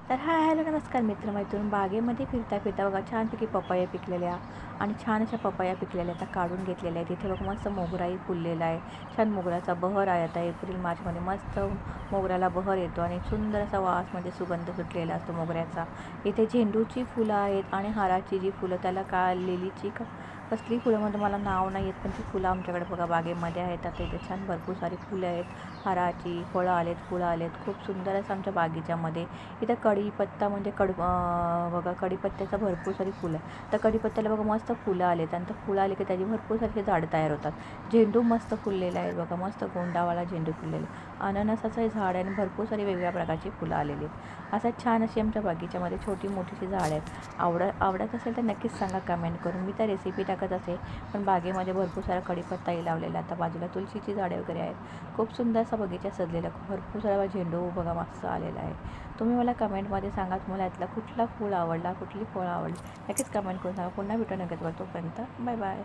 तर hi hello नमस्कार मित्रमैत्रीण. बागेमध्ये फिरता फिरता बघा छानपैकी पपया पिकलेल्या आणि छान अशा पपया पिकलेल्या त्या काढून घेतलेल्या आहेत. तिथे बघा मस्त मोगराही फुललेला आहे. छान मोगऱ्याचा बहर आहे. आता एप्रिल मार्चमध्ये मस्त मोगऱ्याला बहर येतो आणि सुंदर असा वास म्हणजे सुगंध सुटलेला असतो मोगऱ्याचा. इथे झेंडूची फुलं आहेत आणि हाराची जी फुलं त्याला लिलीची कसली फुलं म्हणजे मला नाव नाही येत, पण ती फुलं आमच्याकडे बघा बागेमध्ये आहेत. आता इथे छान भरपूर सारी फुलं आहेत. हाराची फळं आलेत, फुलं आलेत. खूप सुंदर असं आमच्या बागीच्यामध्ये. इथं कढीपत्ता म्हणजे बघा कढीपत्त्याचं भरपूर सारी फुलं आहे. तर कढीपत्त्याला बघा मस्त फुलं आलेत आणि फुलं आले की त्याची भरपूर सारखे झाडं तयार होतात. झेंडू मस्त फुललेले आहेत बघा, मस्त गोंडावाला झेंडू फुललेले. अननसाचं झाड आहे आणि भरपूर सारी वेगवेगळ्या प्रकारची फुलं आलेली आहेत. असं छान अशी आमच्या बागीच्यामध्ये छोटी मोठीशी झाडं आहेत. आवडत असेल तर नक्कीच सांगा कमेंट करून. मी तर रेसिपी टाकत असेल, पण बागेमध्ये भरपूर सारा कढीपत्ताही लावलेला. आता बाजूला तुळशीची झाडे वगैरे आहेत. खूप सुंदर असा बगीचा सजलेला. भरपूर सारा झेंडू बघा मस्त आलेला आहे. तुम्ही मला कमेंटमध्ये सांगा तुम्हाला यातला कुठला फूल आवडला, कुठली फळं आवडली. नक्कीच कमेंट करून सांगा. पुन्हा भेटू नक्कीच. तोपर्यंत बाय बाय.